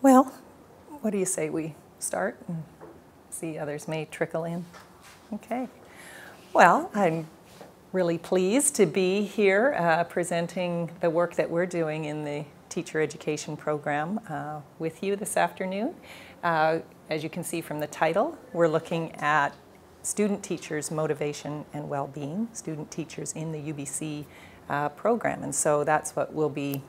Well, what do you say we start and see others may trickle in? Okay. Well, I'm really pleased to be here presenting the work that we're doing in the teacher education program with you this afternoon. As you can see from the title, we're looking at student teachers' motivation and well-being, student teachers in the UBC program. And so that's what we'll be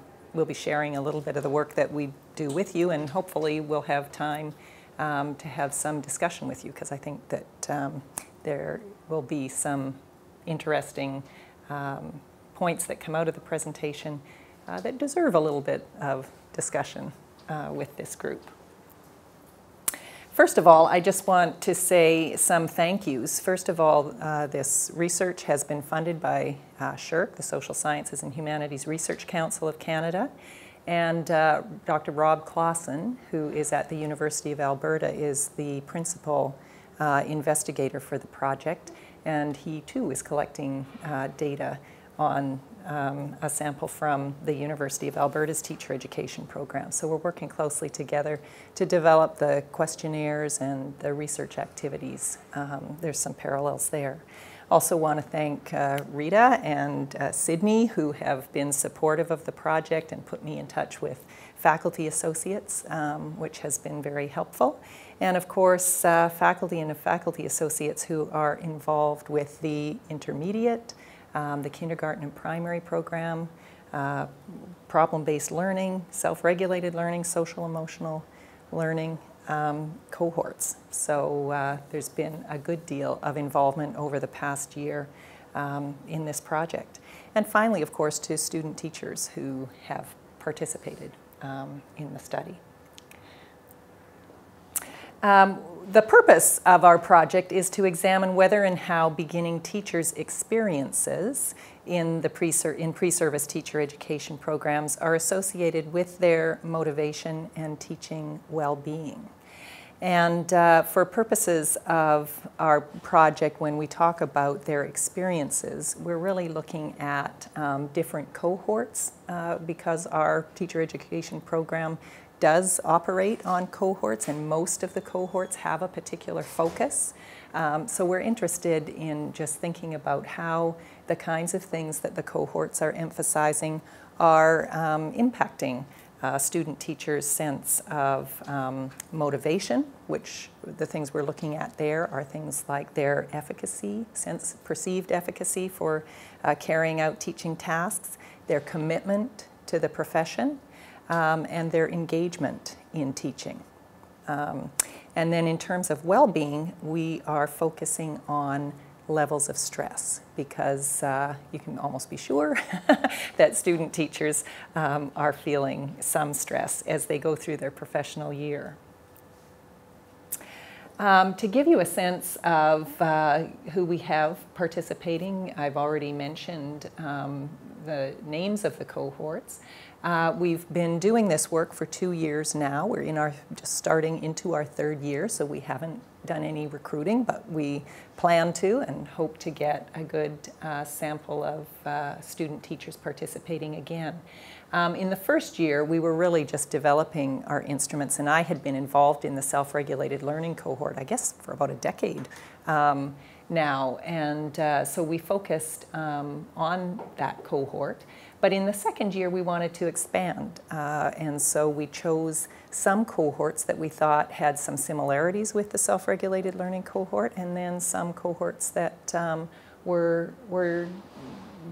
sharing a little bit of the work that we do with you, and hopefully we'll have time to have some discussion with you, because I think that there will be some interesting points that come out of the presentation that deserve a little bit of discussion with this group. First of all, I just want to say some thank yous. First of all, this research has been funded by SSHRC, the Social Sciences and Humanities Research Council of Canada, and Dr. Rob Clausen, who is at the University of Alberta, is the principal investigator for the project, and he too is collecting data on a sample from the University of Alberta's teacher education program. So we're working closely together to develop the questionnaires and the research activities. There's some parallels there. Also want to thank Rita and Sydney, who have been supportive of the project and put me in touch with faculty associates, which has been very helpful. And of course, faculty and faculty associates who are involved with the intermediate, the kindergarten and primary program, problem-based learning, self-regulated learning, social-emotional learning cohorts. So there's been a good deal of involvement over the past year in this project. And finally, of course, to student teachers who have participated in the study. The purpose of our project is to examine whether and how beginning teachers' experiences in the pre-service teacher education programs are associated with their motivation and teaching well-being. And for purposes of our project, when we talk about their experiences, we're really looking at different cohorts because our teacher education program does operate on cohorts, and most of the cohorts have a particular focus. So we're interested in just thinking about how the kinds of things that the cohorts are emphasizing are impacting student teachers' sense of motivation, which the things we're looking at there are things like their efficacy, perceived efficacy for carrying out teaching tasks, their commitment to the profession, and their engagement in teaching. And then in terms of well-being, we are focusing on levels of stress, because you can almost be sure that student teachers are feeling some stress as they go through their professional year. To give you a sense of who we have participating, I've already mentioned the names of the cohorts. We've been doing this work for 2 years now. We're just starting into our 3rd year, so we haven't done any recruiting, but we plan to and hope to get a good sample of student teachers participating again. In the 1st year, we were really just developing our instruments, and I had been involved in the self-regulated learning cohort, I guess, for about a decade now, and so we focused on that cohort. But in the 2nd year, we wanted to expand, and so we chose some cohorts that we thought had some similarities with the self-regulated learning cohort, and then some cohorts that were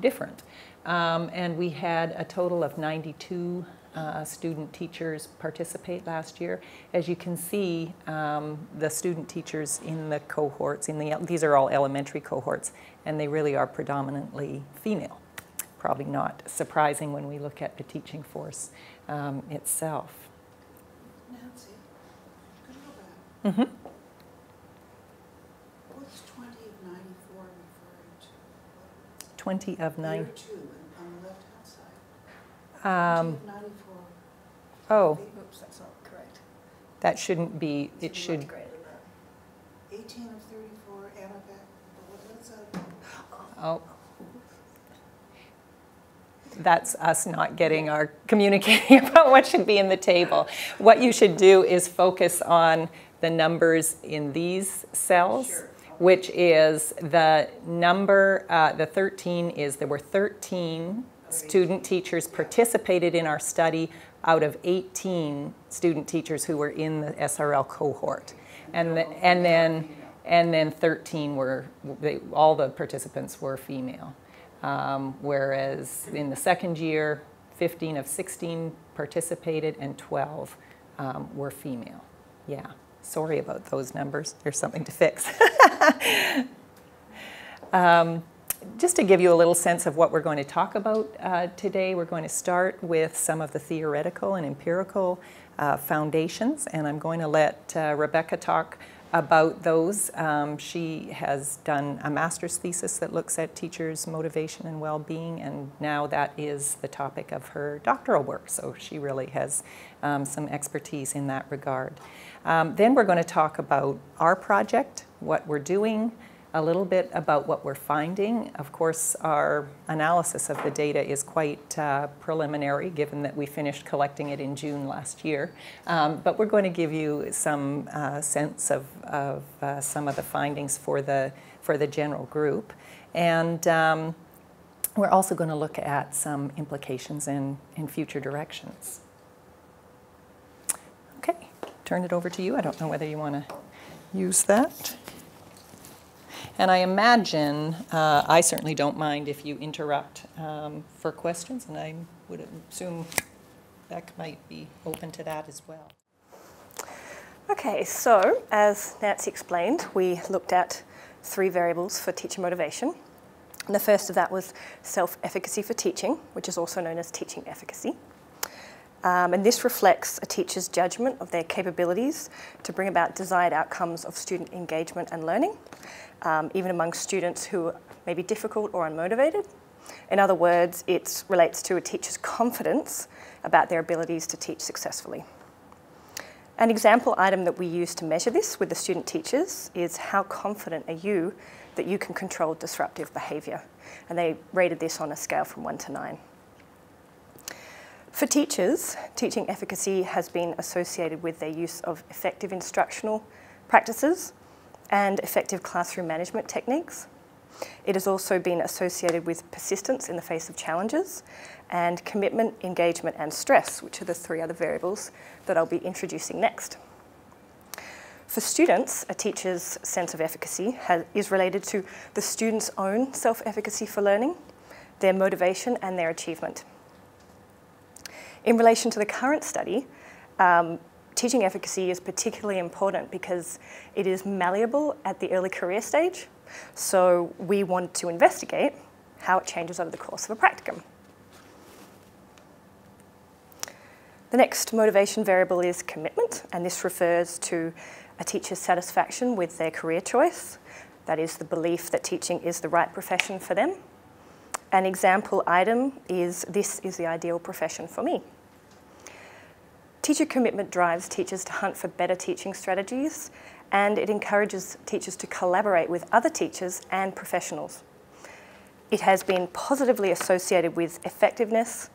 different. And we had a total of 92 student teachers participate last year. As you can see, the student teachers in the cohorts, these are all elementary cohorts, and they really are predominantly female. Probably not surprising when we look at the teaching force itself. Nancy, could you go back? Mm-hmm. What's 20 of 94 referring to? 20 of 9. Year 2 on the left-hand side. 20 of 94. Oh, Oops, that's not correct. that shouldn't be, it should. 18 of 34, Anna back. What's that? Oh. That's us not getting our communicating about what should be in the table. What you should do is focus on the numbers in these cells, sure, which is the number, the 13 is there were 13 student teachers participated in our study out of 18 student teachers who were in the SRL cohort. And then 13 were, all the participants were female. Whereas in the second year, 15 of 16 participated and 12 were female. Yeah, sorry about those numbers. There's something to fix. Just to give you a little sense of what we're going to talk about today, we're going to start with some of the theoretical and empirical foundations, and I'm going to let Rebecca talk about those. She has done a master's thesis that looks at teachers' motivation and well-being, and now that is the topic of her doctoral work, so she really has some expertise in that regard. Then we're going to talk about our project, what we're doing, a little bit about what we're finding. Of course, our analysis of the data is quite preliminary, given that we finished collecting it in June last year. But we're going to give you some sense of some of the findings for the general group. And we're also going to look at some implications in future directions. Okay, turn it over to you. I don't know whether you want to use that. And I imagine, I certainly don't mind if you interrupt for questions, and I would assume Beck might be open to that as well. Okay, so as Nancy explained, we looked at 3 variables for teacher motivation. And the first of that was self-efficacy for teaching, which is also known as teaching efficacy. And this reflects a teacher's judgment of their capabilities to bring about desired outcomes of student engagement and learning, even among students who may be difficult or unmotivated. In other words, it relates to a teacher's confidence about their abilities to teach successfully. An example item that we use to measure this with the student teachers is how confident are you that you can control disruptive behaviour? And they rated this on a scale from 1 to 9. For teachers, teaching efficacy has been associated with their use of effective instructional practices and effective classroom management techniques. It has also been associated with persistence in the face of challenges and commitment, engagement and stress, which are the 3 other variables that I'll be introducing next. For students, a teacher's sense of efficacy is related to the student's own self-efficacy for learning, their motivation and their achievement. In relation to the current study, teaching efficacy is particularly important because it is malleable at the early career stage. So we want to investigate how it changes over the course of a practicum. The next motivation variable is commitment, and this refers to a teacher's satisfaction with their career choice. That is the belief that teaching is the right profession for them. An example item is, this is the ideal profession for me. Teacher commitment drives teachers to hunt for better teaching strategies, and it encourages teachers to collaborate with other teachers and professionals. It has been positively associated with effectiveness,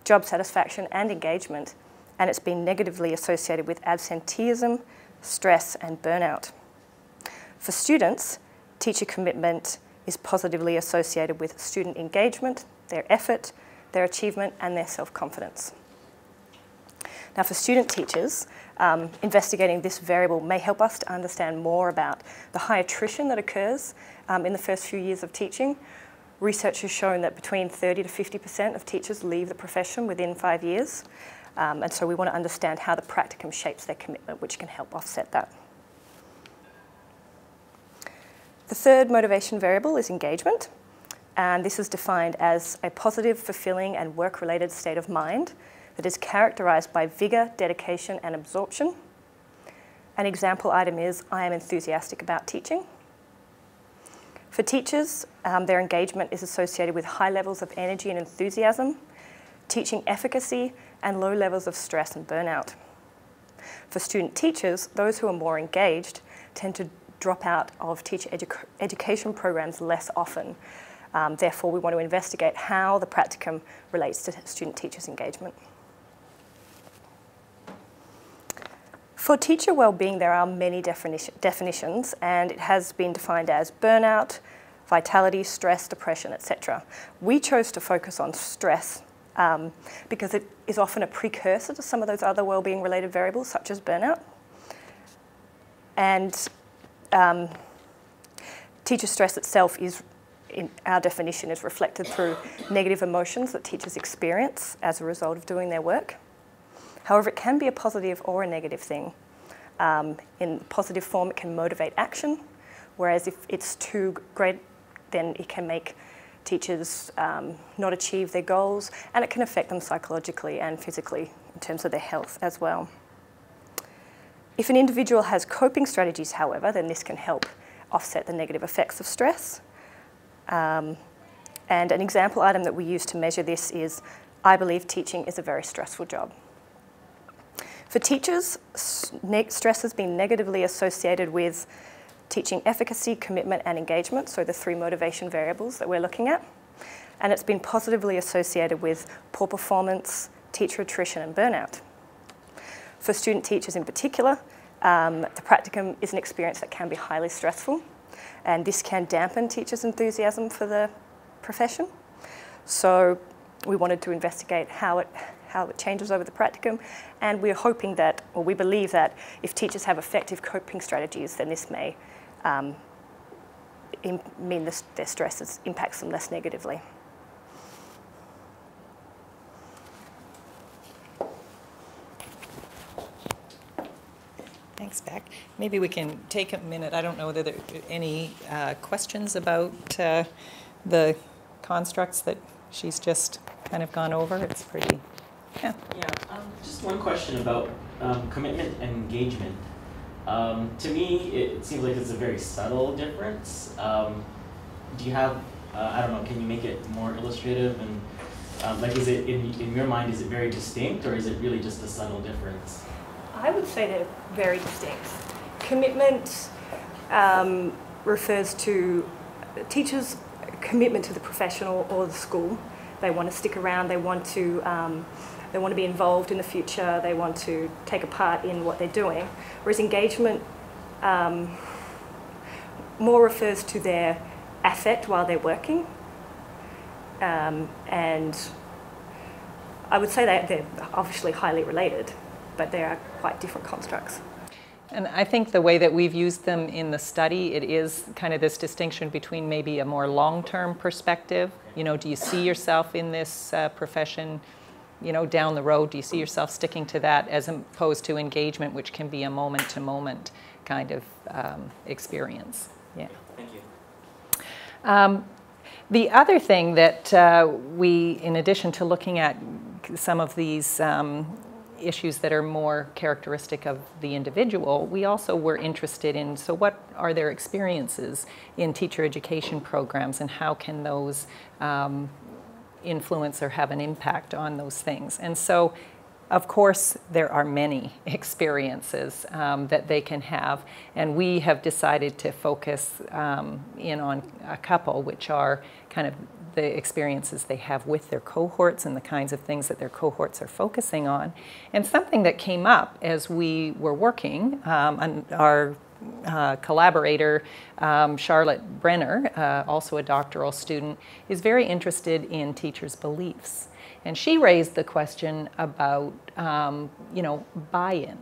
job satisfaction and engagement, and it's been negatively associated with absenteeism, stress and burnout. For students, teacher commitment is positively associated with student engagement, their effort, their achievement and their self-confidence. Now for student teachers, investigating this variable may help us to understand more about the high attrition that occurs in the first few years of teaching. Research has shown that between 30 to 50% of teachers leave the profession within 5 years. And so we want to understand how the practicum shapes their commitment, which can help offset that. The third motivation variable is engagement. And this is defined as a positive, fulfilling and work-related state of mind that is characterised by vigour, dedication and absorption. An example item is, I am enthusiastic about teaching. For teachers, their engagement is associated with high levels of energy and enthusiasm, teaching efficacy and low levels of stress and burnout. For student teachers, those who are more engaged tend to drop out of teacher education programs less often. Therefore, we want to investigate how the practicum relates to student-teachers engagement. For teacher well-being, there are many definitions, and it has been defined as burnout, vitality, stress, depression, etc. We chose to focus on stress because it is often a precursor to some of those other well-being related variables, such as burnout. And teacher stress itself is, in our definition, is reflected through negative emotions that teachers experience as a result of doing their work. However, it can be a positive or a negative thing. In positive form, it can motivate action, whereas if it's too great, then it can make teachers not achieve their goals, and it can affect them psychologically and physically in terms of their health as well. If an individual has coping strategies, however, then this can help offset the negative effects of stress. And an example item that we use to measure this is, I believe teaching is a very stressful job. For teachers, stress has been negatively associated with teaching efficacy, commitment, and engagement, so the 3 motivation variables that we're looking at. And it's been positively associated with poor performance, teacher attrition, and burnout. For student teachers in particular, the practicum is an experience that can be highly stressful, and this can dampen teachers' enthusiasm for the profession. So we wanted to investigate how it changes over the practicum, and we're hoping that, or we believe that, if teachers have effective coping strategies, then this may mean their stress impacts them less negatively. Thanks, Beck. Maybe we can take a minute. I don't know whether there are any questions about the constructs that she's just kind of gone over. It's pretty, yeah. Just one question about commitment and engagement. To me, it seems like it's a very subtle difference. Do you have, I don't know, can you make it more illustrative? And like, is it, in your mind, is it very distinct, or is it really just a subtle difference? I would say they're very distinct. Commitment refers to teachers' commitment to the professional or the school. They want to stick around, they want to be involved in the future, they want to take a part in what they're doing. Whereas engagement more refers to their affect while they're working. And I would say that they're obviously highly related, but they are quite different constructs. And I think the way that we've used them in the study, it is kind of this distinction between maybe a more long-term perspective. You know, do you see yourself in this profession, you know, down the road? Do you see yourself sticking to that, as opposed to engagement, which can be a moment-to-moment kind of experience? Yeah. Thank you. The other thing that we, in addition to looking at some of these issues that are more characteristic of the individual, we also were interested in, so what are their experiences in teacher education programs, and how can those influence or have an impact on those things? And so, of course, there are many experiences that they can have, and we have decided to focus in on a couple, which are kind of the experiences they have with their cohorts and the kinds of things that their cohorts are focusing on. And something that came up as we were working, our collaborator, Charlotte Brenner, also a doctoral student, is very interested in teachers' beliefs. And she raised the question about, you know, buy-in.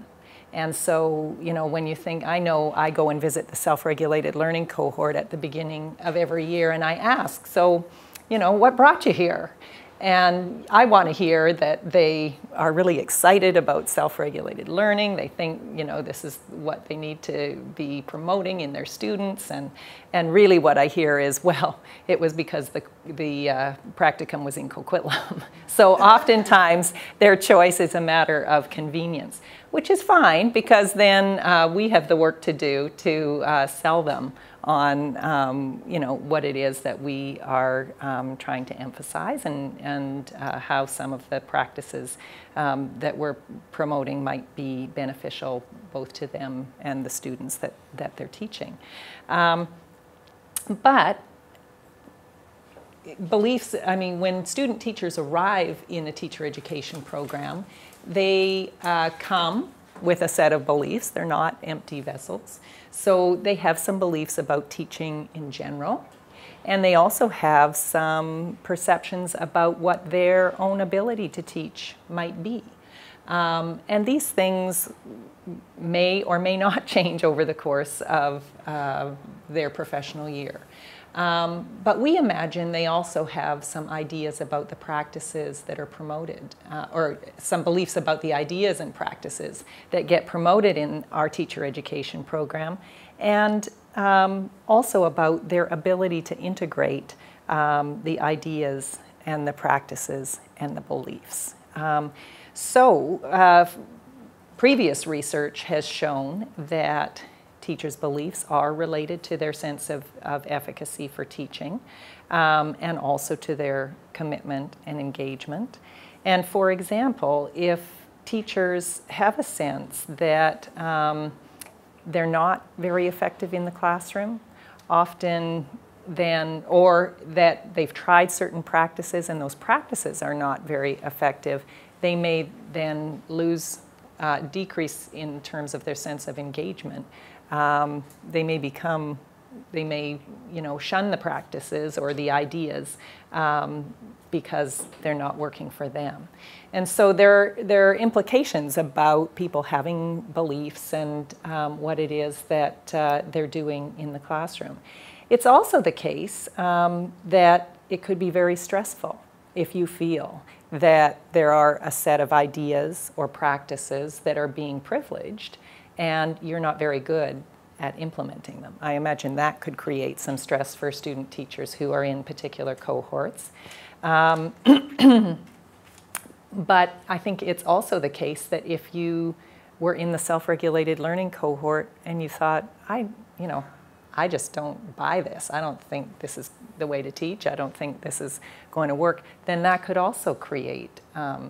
And so, you know, when you think, I know I go and visit the self-regulated learning cohort at the beginning of every year, and I ask, so, you know, what brought you here? And I want to hear that they are really excited about self-regulated learning. They think, you know, this is what they need to be promoting in their students. And really what I hear is, well, it was because the practicum was in Coquitlam. So oftentimes their choice is a matter of convenience, which is fine, because then we have the work to do to sell them on you know, what it is that we are trying to emphasize, and how some of the practices that we're promoting might be beneficial both to them and the students that they're teaching. But beliefs, I mean, when student teachers arrive in a teacher education program, they come with a set of beliefs. They're not empty vessels. So they have some beliefs about teaching in general. And they also have some perceptions about what their own ability to teach might be. And these things may or may not change over the course of their professional year. But we imagine they also have some ideas about the practices that are promoted, or some beliefs about the ideas and practices that get promoted in our teacher education program, and also about their ability to integrate the ideas and the practices and the beliefs. Previous research has shown that teachers' beliefs are related to their sense of efficacy for teaching, and also to their commitment and engagement. And for example, if teachers have a sense that they're not very effective in the classroom, often then, or that they've tried certain practices and those practices are not very effective, they may then decrease in terms of their sense of engagement. They may shun the practices or the ideas because they're not working for them. And so there are implications about people having beliefs and what it is that they're doing in the classroom. It's also the case that it could be very stressful if you feel that there are a set of ideas or practices that are being privileged and you're not very good at implementing them. I imagine that could create some stress for student teachers who are in particular cohorts. But I think it's also the case that if you were in the self-regulated learning cohort and you thought, I just don't buy this. I don't think this is the way to teach. I don't think this is going to work. Then that could also create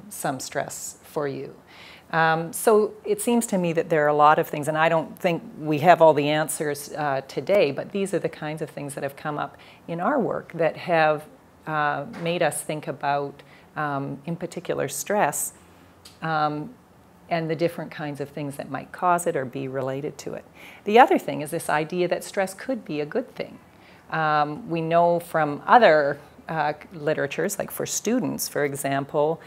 some stress for you. So it seems to me that there are a lot of things, and I don't think we have all the answers today, but these are the kinds of things that have come up in our work that have made us think about, in particular, stress and the different kinds of things that might cause it or be related to it. The other thing is this idea that stress could be a good thing. We know from other literatures, like for students, for example,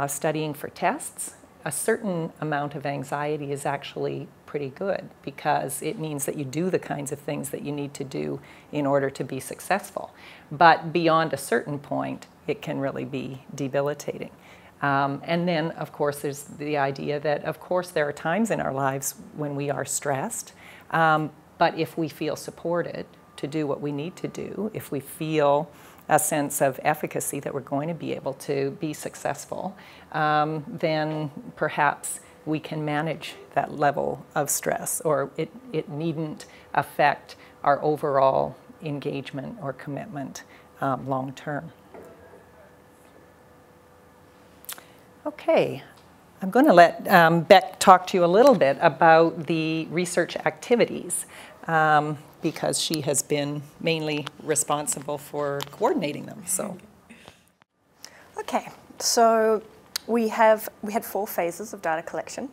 studying for tests, a certain amount of anxiety is actually pretty good because it means that you do the kinds of things that you need to do in order to be successful. But beyond a certain point, it can really be debilitating. And then, of course, there's the idea that, of course, there are times in our lives when we are stressed, but if we feel supported to do what we need to do, if we feel a sense of efficacy that we're going to be able to be successful, then perhaps we can manage that level of stress, or it needn't affect our overall engagement or commitment long term. Okay, I'm going to let Beck talk to you a little bit about the research activities because she has been mainly responsible for coordinating them. So, okay, so we had 4 phases of data collection.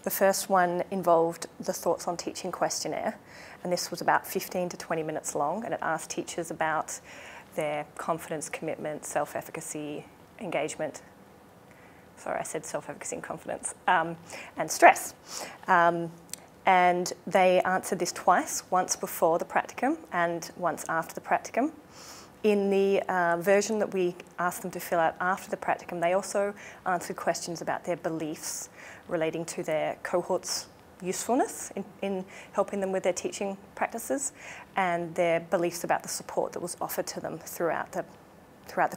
The first one involved the Thoughts on Teaching questionnaire, and this was about 15 to 20 minutes long, and it asked teachers about their confidence, commitment, self-efficacy, engagement. Sorry, I said self-efficacy and confidence, and stress. And they answered this twice, once before the practicum and once after the practicum. In the version that we asked them to fill out after the practicum, they also answered questions about their beliefs relating to their cohort's usefulness in helping them with their teaching practices, and their beliefs about the support that was offered to them throughout the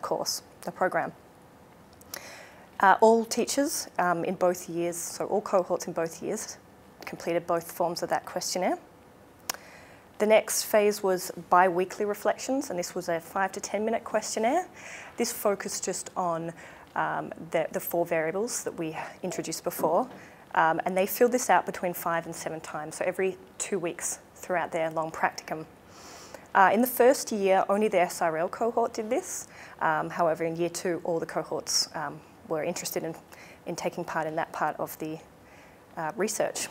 course, the program. All teachers in both years, so all cohorts in both years, completed both forms of that questionnaire. The next phase was bi-weekly reflections, and this was a 5 to 10 minute questionnaire. This focused just on the 4 variables that we introduced before, and they filled this out between 5 and 7 times, so every 2 weeks throughout their long practicum. In the first year, only the SRL cohort did this. However, in year 2, all the cohorts were interested in taking part in that part of the research.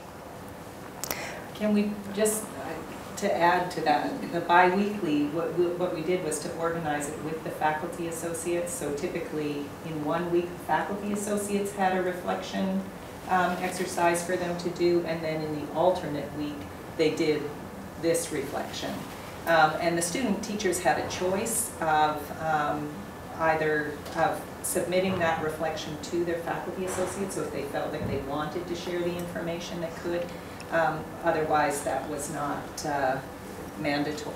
Can we just, to add to that, the bi-weekly, what we did was to organize it with the faculty associates. So typically in 1 week, the faculty associates had a reflection exercise for them to do, and then in the alternate week, they did this reflection. And the student teachers had a choice of either of submitting that reflection to their faculty associates, so if they felt like they wanted to share the information, they could. Otherwise, that was not mandatory.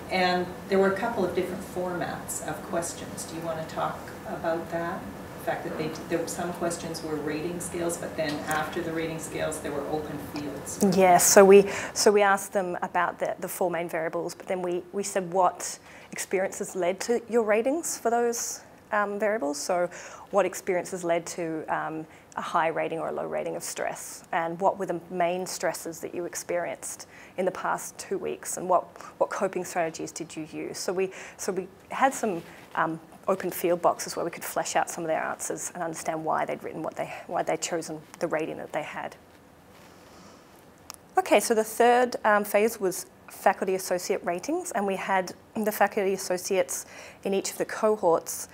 And there were a couple of different formats of questions. Do you want to talk about that? The fact that some questions were rating scales, but then after the rating scales, there were open fields. Yes, so we asked them about the 4 main variables, but then we said what experiences led to your ratings for those variables. So what experiences led to a high rating or a low rating of stress, and what were the main stresses that you experienced in the past 2 weeks, and what coping strategies did you use? So we had some open field boxes where we could flesh out some of their answers and understand why they'd written why they'd chosen the rating that they had. Okay, so the third phase was faculty associate ratings, and we had the faculty associates in each of the cohorts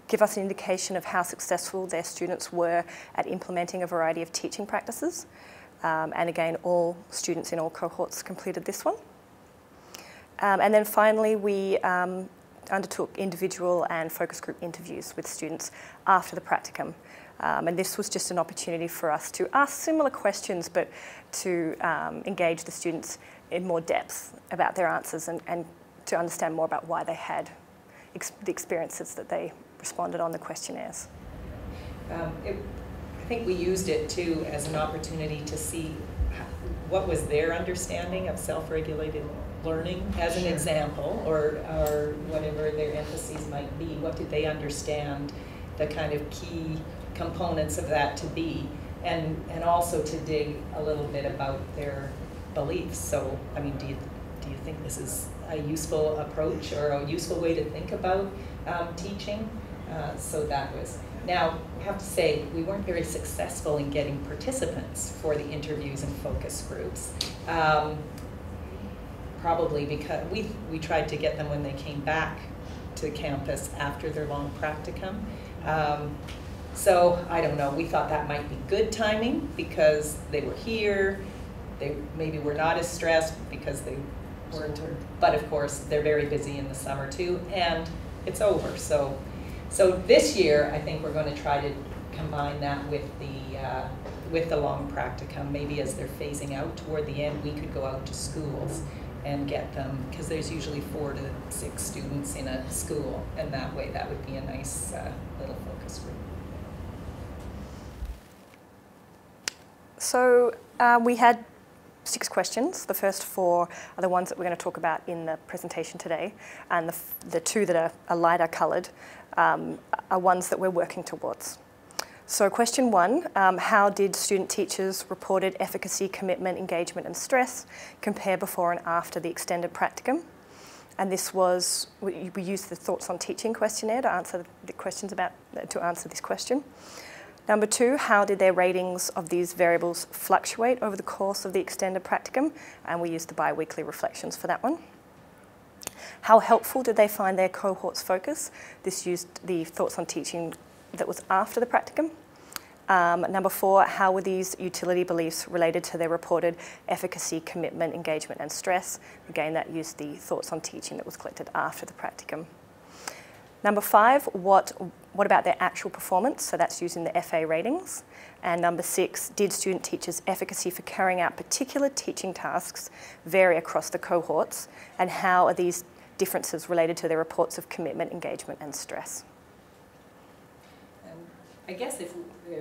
give us an indication of how successful their students were at implementing a variety of teaching practices. And again, all students in all cohorts completed this one. And then finally, we undertook individual and focus group interviews with students after the practicum. And this was just an opportunity for us to ask similar questions, but to engage the students in more depth about their answers and to understand more about why they had the experiences that they responded on the questionnaires. I think we used it too as an opportunity to see what was their understanding of self-regulated learning as an example, or whatever their emphases might be. What did they understand the kind of key components of that to be, and also to dig a little bit about their beliefs. So, I mean, do you think this is a useful approach or a useful way to think about teaching? So that was. Now, I have to say, we weren't very successful in getting participants for the interviews and focus groups. Probably because we tried to get them when they came back to campus after their long practicum. So I don't know, we thought that might be good timing because they were here, they maybe were not as stressed because they weren't, but of course they're very busy in the summer too, and it's over. So this year I think we're going to try to combine that with the long practicum. Maybe as they're phasing out toward the end, we could go out to schools and get them, because there's usually 4 to 6 students in a school, and that way that would be a nice little focus group. So we had 6 questions. The first 4 are the ones that we're going to talk about in the presentation today, and the 2 that are lighter coloured are ones that we're working towards. So question 1, how did student teachers reported efficacy, commitment, engagement and stress compare before and after the extended practicum? And this was, we used the Thoughts on Teaching questionnaire to answer the questions to answer this question. Number 2, how did their ratings of these variables fluctuate over the course of the extended practicum? And we used the bi-weekly reflections for that one. How helpful did they find their cohort's focus? This used the Thoughts on Teaching that was after the practicum. Number 4, how were these utility beliefs related to their reported efficacy, commitment, engagement and stress? Again, that used the Thoughts on Teaching that was collected after the practicum. Number 5, what about their actual performance? So that's using the FA ratings. And number 6, did student teachers' efficacy for carrying out particular teaching tasks vary across the cohorts? And how are these differences related to their reports of commitment, engagement and stress? I guess if we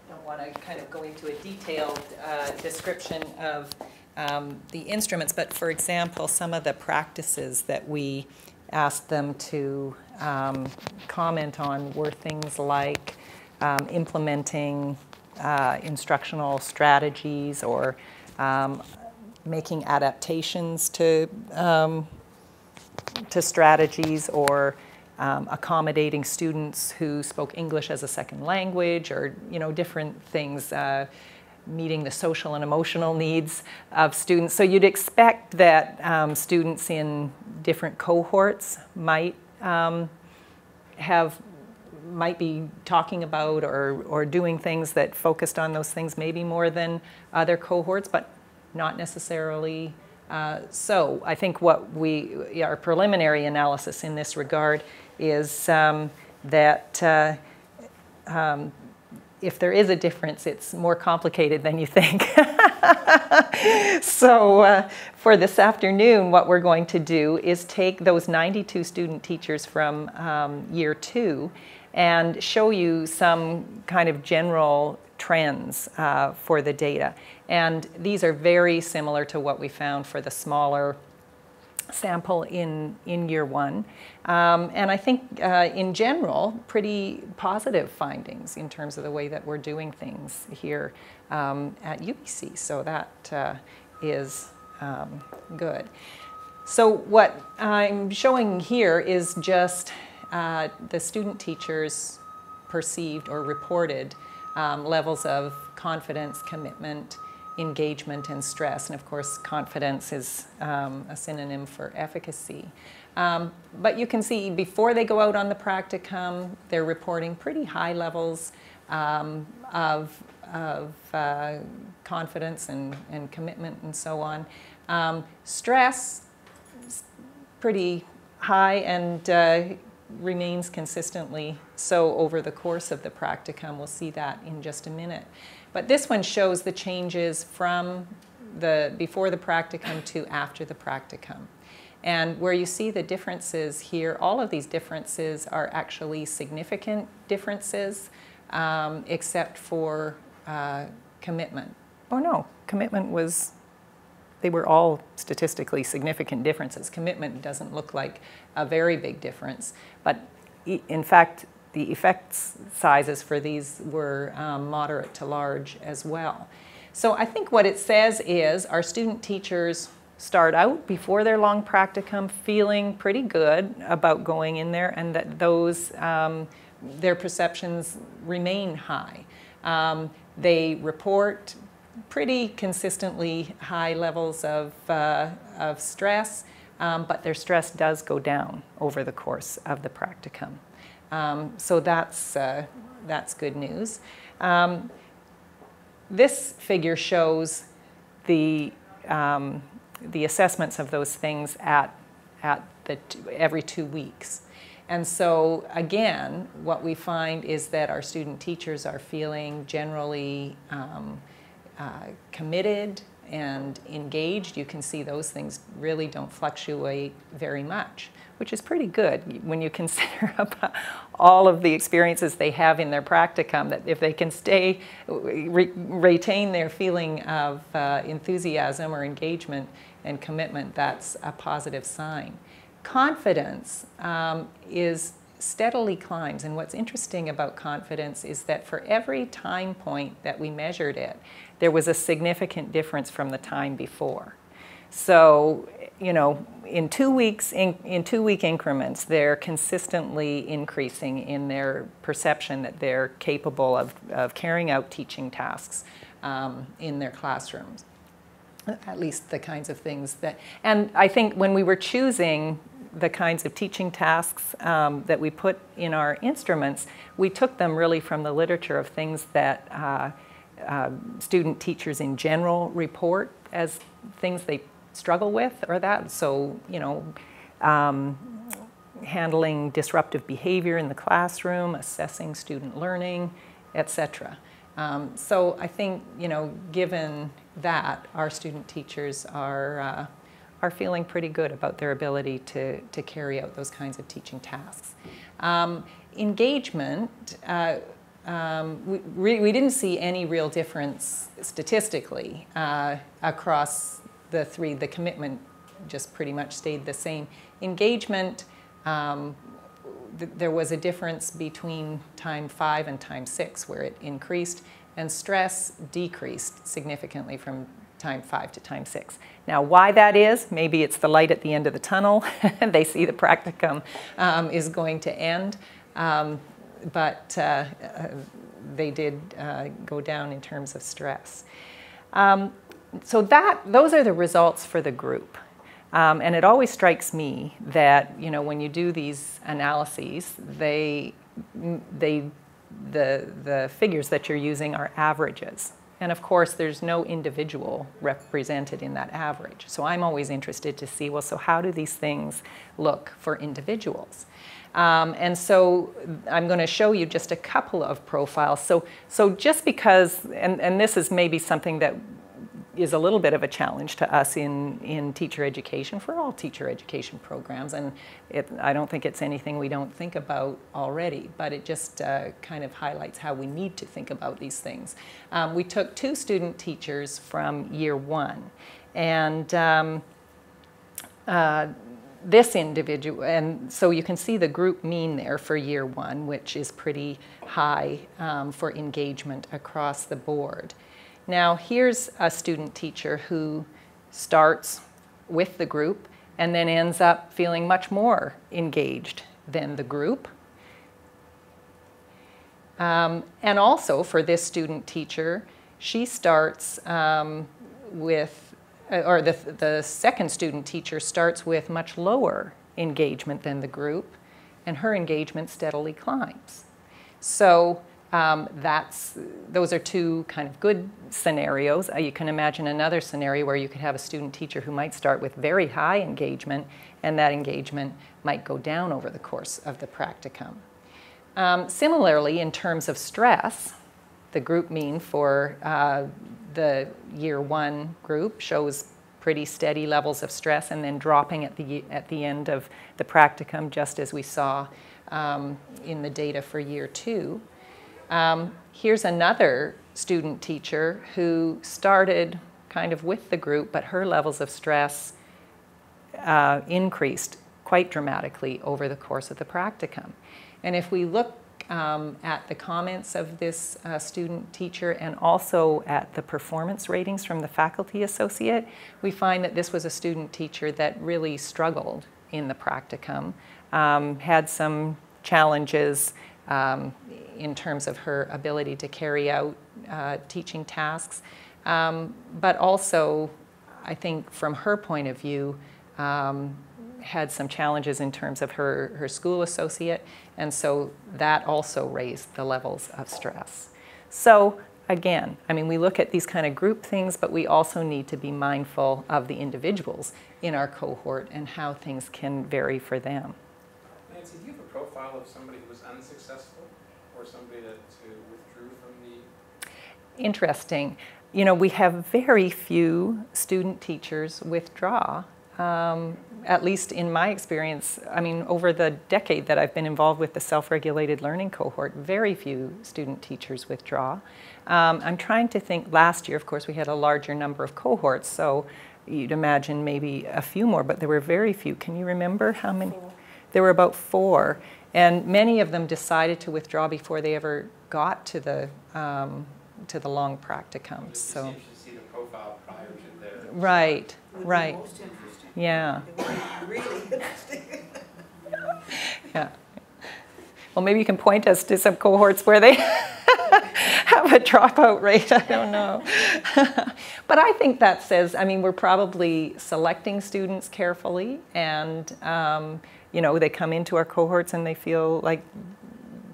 don't want to kind of go into a detailed description of the instruments, but for example, some of the practices that we asked them to comment on were things like implementing instructional strategies, or making adaptations to strategies, or accommodating students who spoke English as a second language, or different things, meeting the social and emotional needs of students. So you'd expect that students in different cohorts might be talking about or doing things that focused on those things maybe more than other cohorts, but not necessarily so. I think our preliminary analysis in this regard is that if there is a difference, it's more complicated than you think. So for this afternoon, what we're going to do is take those 92 student teachers from year 2 and show you some kind of general trends for the data. And these are very similar to what we found for the smaller sample in year 1. And I think in general, pretty positive findings in terms of the way that we're doing things here at UBC. So that is good. So what I'm showing here is just the student teachers' perceived or reported levels of confidence, commitment, engagement, and stress. And of course, confidence is a synonym for efficacy. But you can see before they go out on the practicum, they're reporting pretty high levels of confidence and commitment and so on. Stress, pretty high and remains consistently so over the course of the practicum. We'll see that in just a minute. But this one shows the changes from before the practicum to after the practicum. And where you see the differences here, all of these differences are actually significant differences, except for commitment. Oh no, commitment was, they were all statistically significant differences. Commitment doesn't look like a very big difference, but in fact, the effect sizes for these were moderate to large as well. So I think what it says is our student teachers start out before their long practicum feeling pretty good about going in there, and that those, their perceptions remain high. They report pretty consistently high levels of stress, but their stress does go down over the course of the practicum. So that's good news. This figure shows the assessments of those things at every 2 weeks. And so again, what we find is that our student teachers are feeling generally committed and engaged. You can see those things really don't fluctuate very much, which is pretty good when you consider about all of the experiences they have in their practicum, that if they can retain their feeling of enthusiasm or engagement and commitment, that's a positive sign. Confidence is steadily climbs, and what's interesting about confidence is that for every time point that we measured it, there was a significant difference from the time before. So, you know, in 2 weeks, in 2 week increments, they're consistently increasing in their perception that they're capable of carrying out teaching tasks in their classrooms. At least the kinds of things that, and I think when we were choosing the kinds of teaching tasks that we put in our instruments, we took them really from the literature of things that student teachers in general report as things they struggle with, or that. So, you know, handling disruptive behavior in the classroom, assessing student learning, etc. So I think, you know, given that, our student teachers are feeling pretty good about their ability to carry out those kinds of teaching tasks. Engagement, we didn't see any real difference statistically across the three. The commitment just pretty much stayed the same. Engagement, there was a difference between time 5 and time 6 where it increased, and stress decreased significantly from time 5 to time 6. Now, why that is, maybe it's the light at the end of the tunnel. They see the practicum is going to end, but they did go down in terms of stress. So those are the results for the group. And it always strikes me that, you know, when you do these analyses, the figures that you're using are averages. And of course, there's no individual represented in that average. So I'm always interested to see, well, so how do these things look for individuals? And so I'm going to show you just a couple of profiles. So just because, and this is maybe something that is a little bit of a challenge to us in teacher education, for all teacher education programs, and I don't think it's anything we don't think about already, but it just kind of highlights how we need to think about these things. We took 2 student teachers from year 1, and this individual, and so you can see the group mean there for year 1, which is pretty high for engagement across the board. Now, here's a student teacher who starts with the group and then ends up feeling much more engaged than the group. And also for this student teacher, she starts with, or the second student teacher starts with much lower engagement than the group, and her engagement steadily climbs. So those are 2 kind of good scenarios. You can imagine another scenario where you could have a student teacher who might start with very high engagement, and that engagement might go down over the course of the practicum. Similarly, in terms of stress, the group mean for the year 1 group shows pretty steady levels of stress and then dropping at the end of the practicum, just as we saw in the data for year 2. Here's another student teacher who started kind of with the group, but her levels of stress increased quite dramatically over the course of the practicum. And if we look at the comments of this student teacher and also at the performance ratings from the faculty associate, we find that this was a student teacher that really struggled in the practicum, had some challenges in terms of her ability to carry out teaching tasks, but also, I think from her point of view, had some challenges in terms of her school associate, and so that also raised the levels of stress. So again, I mean, we look at these kind of group things, but we also need to be mindful of the individuals in our cohort and how things can vary for them. Nancy, do you have a profile of somebody who was unsuccessful or somebody that withdrew from the... Interesting. You know, we have very few student teachers withdraw. At least in my experience, I mean, over the decade that I've been involved with the self-regulated learning cohort, very few student teachers withdraw. I'm trying to think, last year, of course, we had a larger number of cohorts, so you'd imagine maybe a few more, but there were very few. Can you remember how many? 4. There were about 4, and many of them decided to withdraw before they ever got to the long practicum. So. It's interesting to see the profile prior to their... Right, right. Most interesting. Yeah. Really interesting. Yeah. Well, maybe you can point us to some cohorts where they have a dropout rate. I don't know. But I think that says, I mean, we're probably selecting students carefully, and you know, they come into our cohorts and they feel like,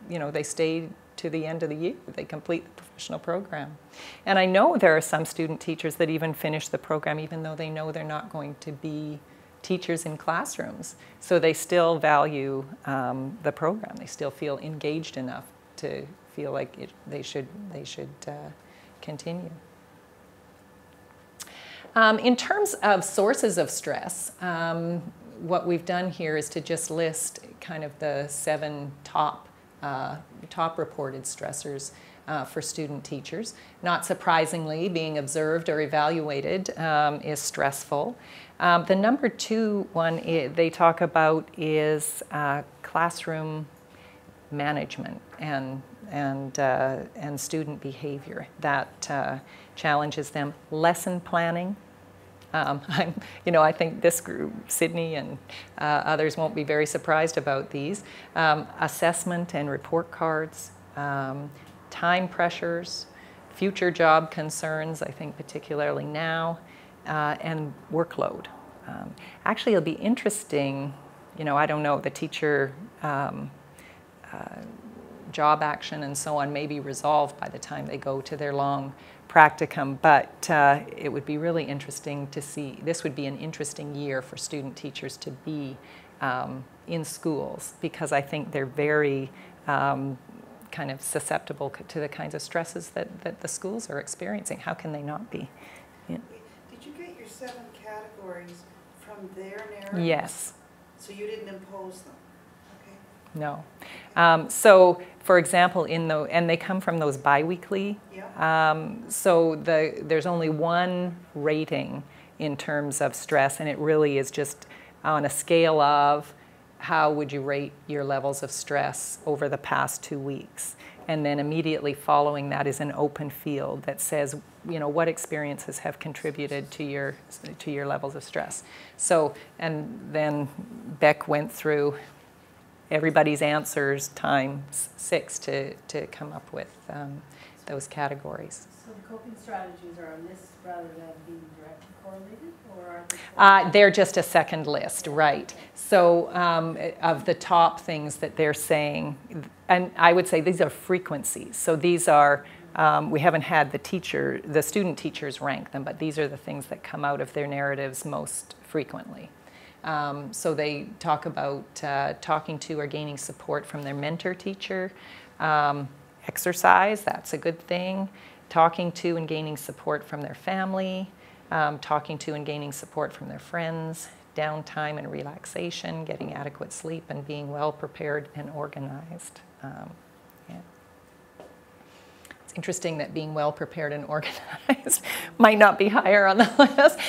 you know, they stay to the end of the year. They complete the professional program. And I know there are some student teachers that even finish the program even though they know they're not going to be teachers in classrooms. So they still value the program. They still feel engaged enough to feel like they should continue. In terms of sources of stress, what we've done here is to just list kind of the 7 top reported stressors for student teachers. Not surprisingly, being observed or evaluated is stressful. The number 2 one they talk about is classroom management and and student behavior that challenges them. Lesson planning. I think this group, Sydney and others, won't be very surprised about these. Assessment and report cards, time pressures, future job concerns, I think particularly now, and workload. Actually, it'll be interesting, I don't know, the teacher job action and so on may be resolved by the time they go to their long practicum, but it would be really interesting to see. This would be an interesting year for student teachers to be in schools, because I think they're very kind of susceptible to the kinds of stresses that the schools are experiencing. How can they not be? Yeah. Did you get your 7 categories from their narrative? Yes. So you didn't impose them? Okay. No. So, for example, and they come from those biweekly. Yeah. So there's only one rating in terms of stress, and it really is just on a scale of how would you rate your levels of stress over the past 2 weeks. And then immediately following that is an open field that says, what experiences have contributed to your levels of stress. So, and then Beck went through everybody's answers times 6 to come up with those categories. So the coping strategies are on this rather than being directly correlated, or are they they're just a second list, right? So of the top things that they're saying, and I would say these are frequencies. So these are, we haven't had the student teachers rank them, but these are the things that come out of their narratives most frequently. So they talk about talking to or gaining support from their mentor teacher, exercise, that's a good thing, talking to and gaining support from their family, talking to and gaining support from their friends, downtime and relaxation, getting adequate sleep, and being well prepared and organized. Yeah. It's interesting that being well prepared and organized might not be higher on the list.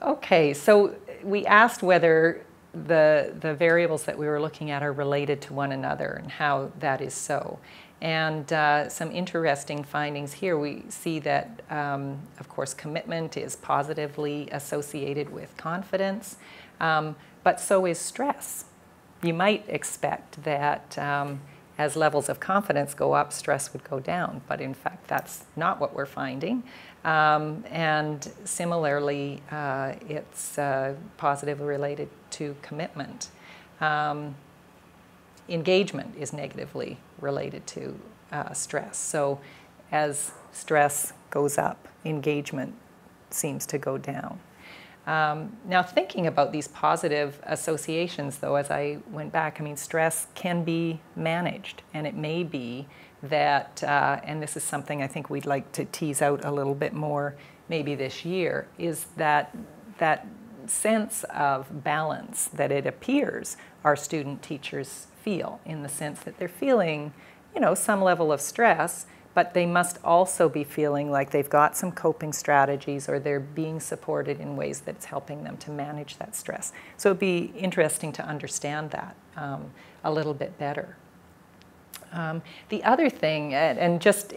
Okay, so we asked whether the variables that we were looking at are related to one another and how that is so. And some interesting findings here. We see that, of course, commitment is positively associated with confidence, but so is stress. You might expect that as levels of confidence go up, stress would go down, but in fact that's not what we're finding. And similarly, it's positively related to commitment. Engagement is negatively related to stress. So as stress goes up, engagement seems to go down. Now, thinking about these positive associations, though, as I went back, I mean, stress can be managed, and it may be that, and this is something I think we'd like to tease out a little bit more maybe this year, is that sense of balance that it appears our student teachers feel, in the sense that they're feeling, some level of stress, but they must also be feeling like they've got some coping strategies, or they're being supported in ways that's helping them to manage that stress. So it'd be interesting to understand that a little bit better. The other thing, and just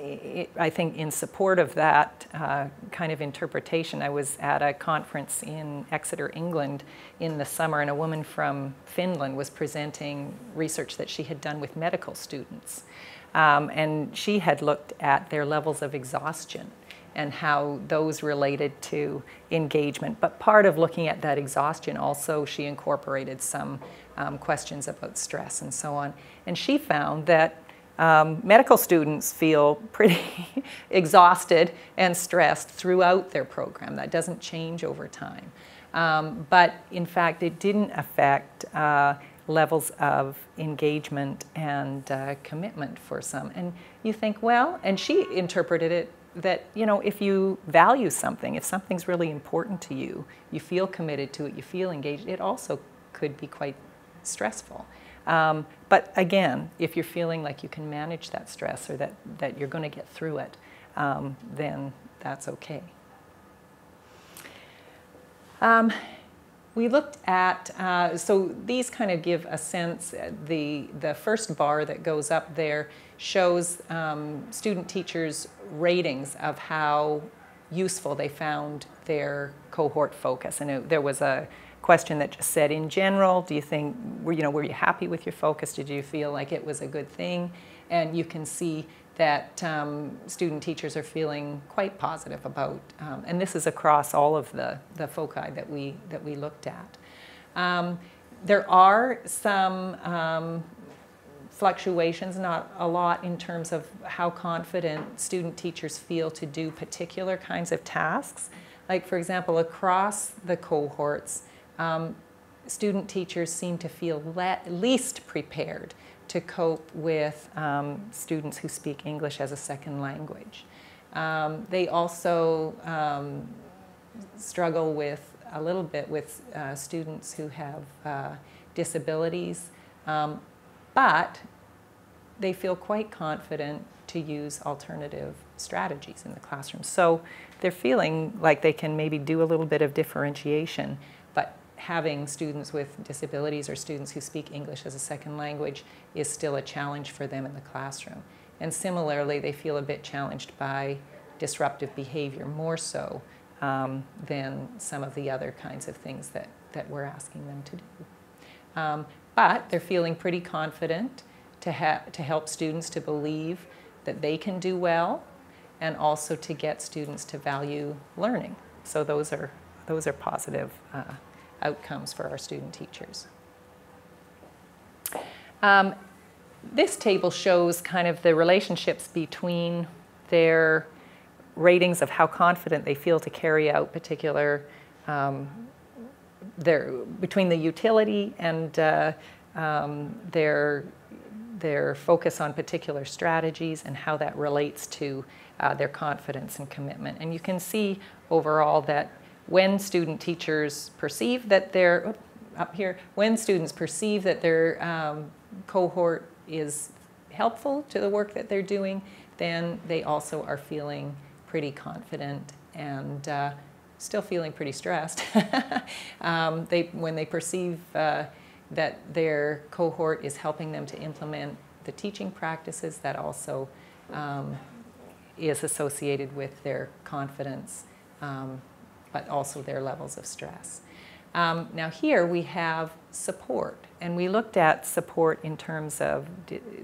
I think in support of that kind of interpretation, I was at a conference in Exeter, England in the summer, and a woman from Finland was presenting research that she had done with medical students. And she had looked at their levels of exhaustion and how those related to engagement. But part of looking at that exhaustion also, she incorporated some questions about stress and so on. And she found that medical students feel pretty exhausted and stressed throughout their program. That doesn't change over time. But in fact, it didn't affect levels of engagement and commitment for some. And you think, well, and she interpreted it that, if you value something, if something's really important to you, you feel committed to it, you feel engaged, it also could be quite stressful. But again, if you're feeling like you can manage that stress, or that you're going to get through it, then that's okay. We looked at, so these kind of give a sense, the first bar that goes up there shows student teachers' ratings of how useful they found their cohort focus. And there was a question that just said, in general, do you think, were you happy with your focus? Did you feel like it was a good thing? And you can see that student teachers are feeling quite positive about, and this is across all of the foci that we looked at. There are some fluctuations, not a lot, in terms of how confident student teachers feel to do particular kinds of tasks. Like, for example, across the cohorts, student teachers seem to feel least prepared to cope with students who speak English as a second language. They also struggle with a little bit with students who have disabilities, but they feel quite confident to use alternative strategies in the classroom. So they're feeling like they can maybe do a little bit of differentiation, but having students with disabilities or students who speak English as a second language is still a challenge for them in the classroom. And similarly, they feel a bit challenged by disruptive behavior, more so than some of the other kinds of things that we're asking them to do. But they're feeling pretty confident to help students to believe that they can do well, and also to get students to value learning. So those are positive outcomes for our student teachers. This table shows kind of the relationships between their ratings of how confident they feel to carry out particular, between the utility and their focus on particular strategies and how that relates to their confidence and commitment. And you can see overall that when student teachers perceive that their, when students perceive that their cohort is helpful to the work that they're doing, then they also are feeling pretty confident and still feeling pretty stressed. When they perceive that their cohort is helping them to implement the teaching practices, that also is associated with their confidence, but also their levels of stress. Now here we have support, and we looked at support in terms of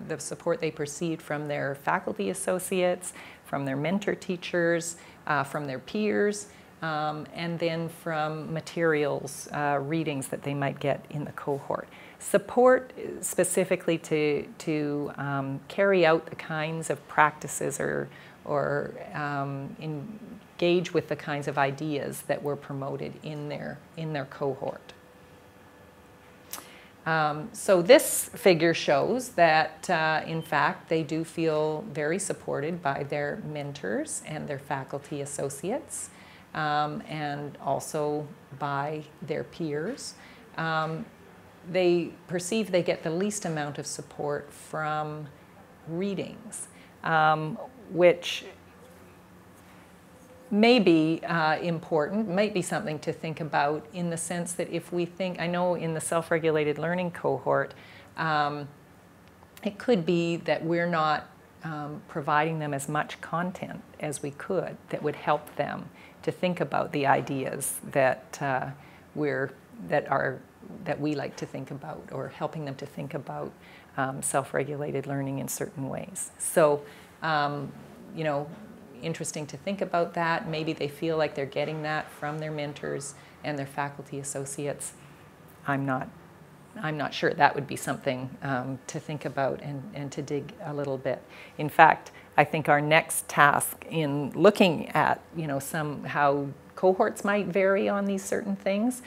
the support they perceived from their faculty associates, from their mentor teachers, from their peers, and then from materials, readings that they might get in the cohort. Support specifically to carry out the kinds of practices or engage with the kinds of ideas that were promoted in their cohort. So this figure shows that, in fact, they do feel very supported by their mentors and their faculty associates, and also by their peers. They perceive they get the least amount of support from readings, which may be important, might be something to think about, in the sense that if we think, I know in the self-regulated learning cohort, it could be that we're not providing them as much content as we could that would help them to think about the ideas that we like to think about, or helping them to think about self-regulated learning in certain ways. So, you know, interesting to think about that. Maybe they feel like they're getting that from their mentors and their faculty associates. I'm not sure. That would be something to think about and to dig a little bit. In fact, I think our next task in looking at, you know, how cohorts might vary on these certain things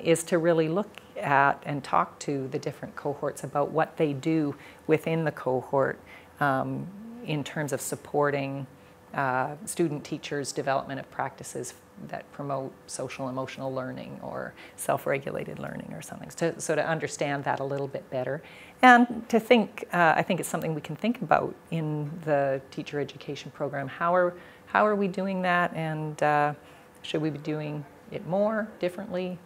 is to really look at and talk to the different cohorts about what they do within the cohort in terms of supporting student teachers' development of practices that promote social emotional learning or self-regulated learning or something. So to understand that a little bit better, and to think, I think it's something we can think about in the teacher education program. How are we doing that, and should we be doing it more, differently?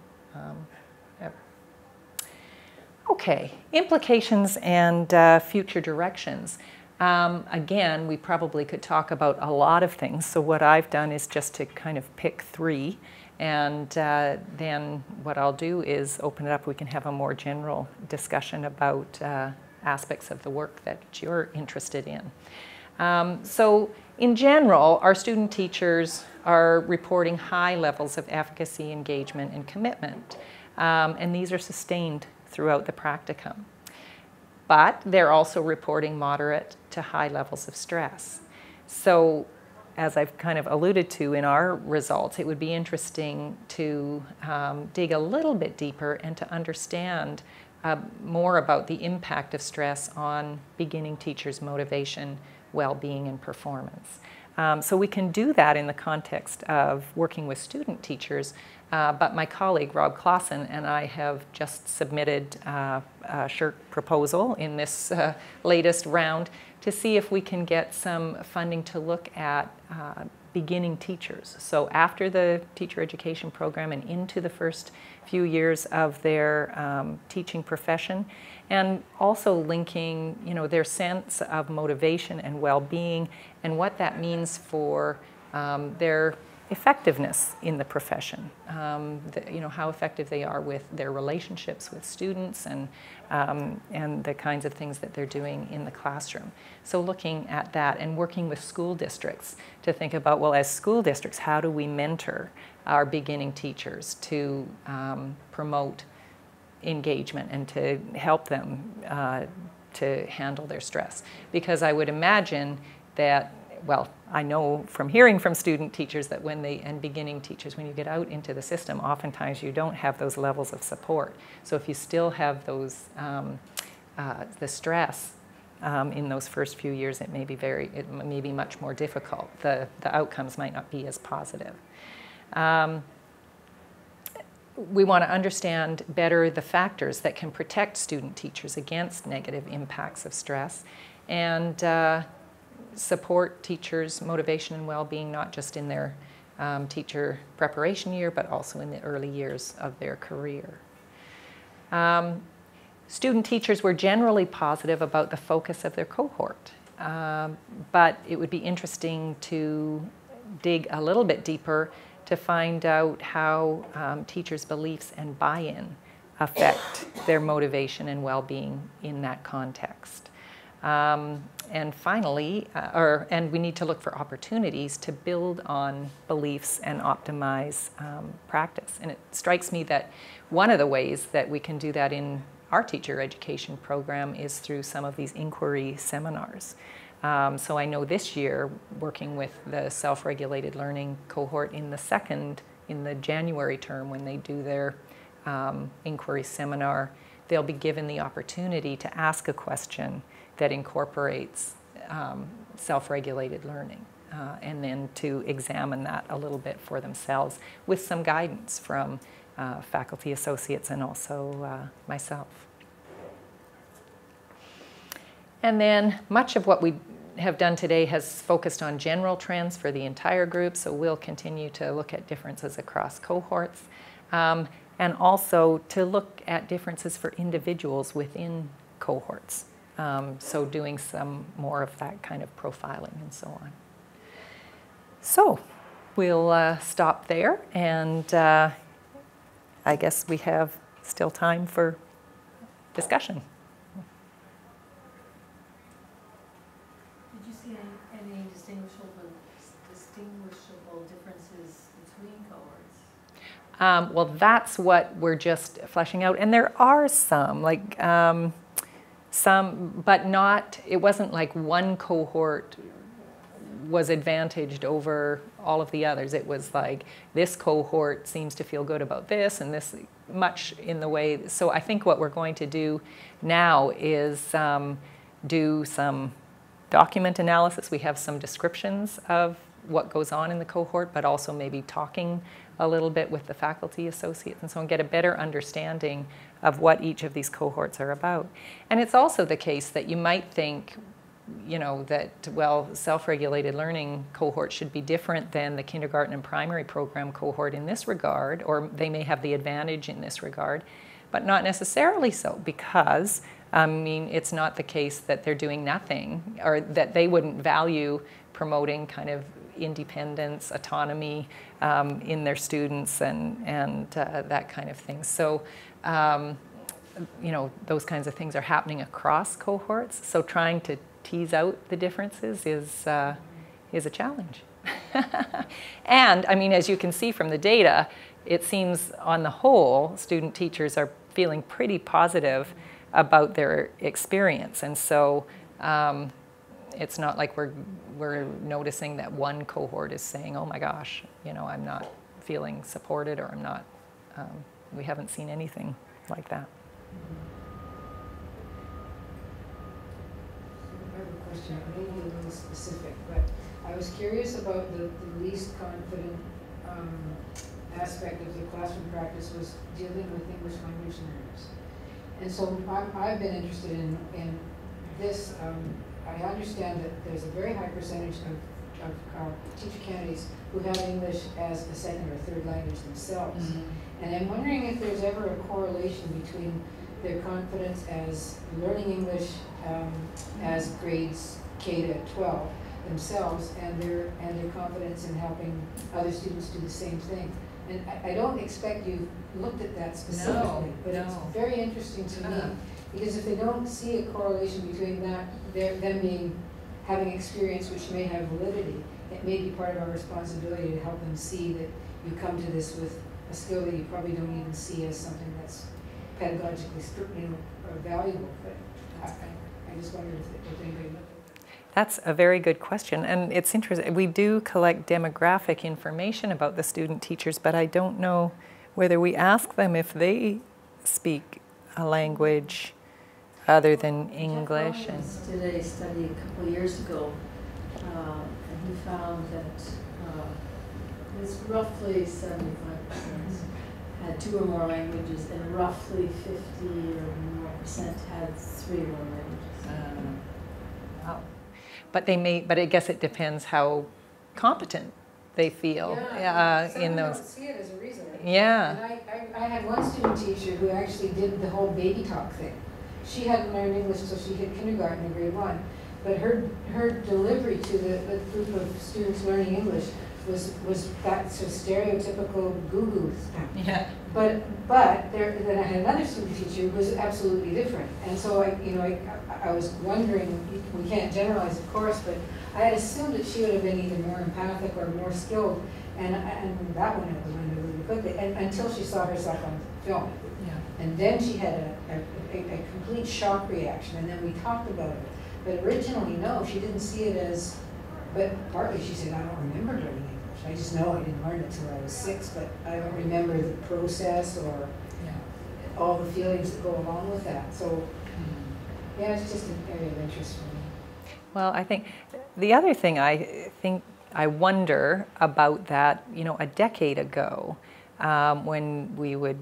Okay, implications and future directions. Again, we probably could talk about a lot of things, so what I've done is just to kind of pick 3, and then what I'll do is open it up. We can have a more general discussion about aspects of the work that you're interested in. So in general, our student teachers are reporting high levels of efficacy, engagement, and commitment, and these are sustained throughout the practicum. But they're also reporting moderate to high levels of stress. So as I've kind of alluded to in our results, it would be interesting to dig a little bit deeper and to understand more about the impact of stress on beginning teachers' motivation, well-being, and performance. So we can do that in the context of working with student teachers, but my colleague Rob Clausen and I have just submitted a SSHRC proposal in this latest round to see if we can get some funding to look at beginning teachers. So after the teacher education program and into the first few years of their teaching profession, and also linking, their sense of motivation and well-being and what that means for their effectiveness in the profession. How effective they are with their relationships with students and the kinds of things that they're doing in the classroom. So looking at that and working with school districts to think about, well, as school districts, how do we mentor our beginning teachers to promote engagement and to help them to handle their stress? Because I would imagine that, well, I know from hearing from student teachers that and beginning teachers, when you get out into the system, oftentimes you don't have those levels of support. So if you still have those, the stress in those first few years, it may be much more difficult. The outcomes might not be as positive. We want to understand better the factors that can protect student teachers against negative impacts of stress, and support teachers' motivation and well-being, not just in their teacher preparation year, but also in the early years of their career. Student teachers were generally positive about the focus of their cohort, but it would be interesting to dig a little bit deeper to find out how teachers' beliefs and buy-in affect their motivation and well-being in that context. And finally, and we need to look for opportunities to build on beliefs and optimize practice. And it strikes me that one of the ways that we can do that in our teacher education program is through some of these inquiry seminars. So I know this year, working with the self-regulated learning cohort in the January term when they do their inquiry seminar, they'll be given the opportunity to ask a question that incorporates self-regulated learning, and then to examine that a little bit for themselves with some guidance from faculty associates and also myself. And then much of what we have done today has focused on general trends for the entire group, so we'll continue to look at differences across cohorts, and also to look at differences for individuals within cohorts. So doing some more of that kind of profiling and so on. So we'll stop there, and I guess we have still time for discussion. Did you see any distinguishable differences between cohorts? Well, that's what we're just fleshing out, and there are some, like some, but not, it wasn't like one cohort was advantaged over all of the others. It was like, this cohort seems to feel good about this, and this much in the way. So I think what we're going to do now is do some document analysis. We have some descriptions of what goes on in the cohort, but also maybe talking a little bit with the faculty associates and so on, get a better understanding of what each of these cohorts are about. And it's also the case that you might think you know, that, well, self-regulated learning cohort should be different than the kindergarten and primary program cohort in this regard, or they may have the advantage in this regard, but not necessarily so, because, I mean, it's not the case that they're doing nothing, or that they wouldn't value promoting kind of independence, autonomy in their students, and that kind of thing. So, you know, those kinds of things are happening across cohorts. So trying to tease out the differences is a challenge. And, I mean, as you can see from the data, it seems on the whole, student teachers are feeling pretty positive about their experience. And so it's not like we're noticing that one cohort is saying, oh my gosh, you know, I'm not feeling supported, or I'm not, we haven't seen anything like that. I have a question, maybe a little specific, but I was curious about the least confident aspect of the classroom practice was dealing with English language learners. And so I've been interested in this. I understand that there's a very high percentage of teacher candidates who have English as a second or third language themselves. Mm-hmm. And I'm wondering if there's ever a correlation between their confidence as learning English as grades K to 12 themselves, and their confidence in helping other students do the same thing. And I don't expect you've looked at that specifically, but it's very interesting to me, because if they don't see a correlation between that, them having experience which may have validity, it may be part of our responsibility to help them see that you come to this with a skill that you probably don't even see as something that's pedagogically, you know, valuable. But I just wondered if anybody looked at that. That's a very good question, and it's interesting. We do collect demographic information about the student teachers, but I don't know whether we ask them if they speak a language other than English. And did a study a couple of years ago, and he found that it's roughly 75% had 2 or more languages, and roughly 50 or more percent had 3 or more languages. Wow. But I guess it depends how competent they feel in those. Don't see it as a reason. Yeah. And I had one student teacher who actually did the whole baby talk thing. She hadn't learned English until she hit kindergarten in grade 1, but her delivery to the group of students learning English was that sort of stereotypical goo-goo stuff. Yeah. But then I had another student teacher who was absolutely different, and so I was wondering, we can't generalize, of course, but I had assumed that she would have been either more empathic or more skilled, and that went out the window really quickly, and until she saw herself on film. Yeah. And then she had a complete shock reaction, and then we talked about it. But originally, no, she didn't see it as, but partly she said, I don't remember learning English. I just know I didn't learn it until I was 6, but I don't remember the process or all the feelings that go along with that. So, yeah, it's just an area of interest for me. Well, I think the other thing I wonder about that, you know, a decade ago, when we would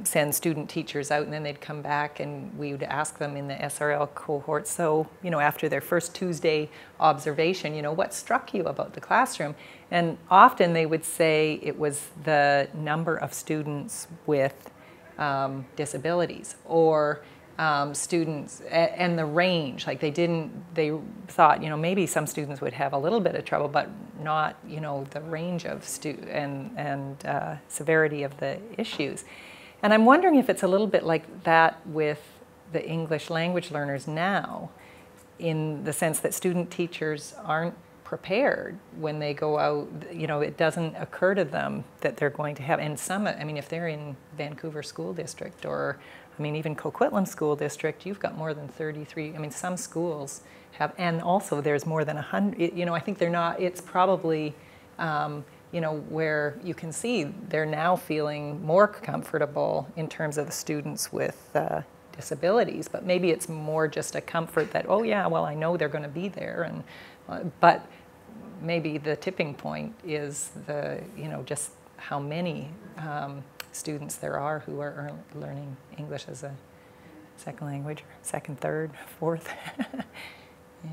send student teachers out and then they'd come back and we would ask them in the SRL cohort, so, you know, after their first Tuesday observation, you know, what struck you about the classroom? And often they would say it was the number of students with disabilities, or students, and the range. Like they thought, you know, maybe some students would have a little bit of trouble, but not, you know, the range of severity of the issues. And I'm wondering if it's a little bit like that with the English language learners now, in the sense that student teachers aren't prepared when they go out. You know, it doesn't occur to them that they're going to have, and some, I mean, if they're in Vancouver School District, or, I mean, even Coquitlam School District, you've got more than 33, I mean, some schools have, and also there's more than 100, you know, I think they're not, it's probably, you know, where you can see they're now feeling more comfortable in terms of the students with disabilities, but maybe it's more just a comfort that, oh yeah, well, I know they're going to be there, and but maybe the tipping point is the, you know, just how many students there are who are learning English as a second language, or second, third, fourth. Yeah.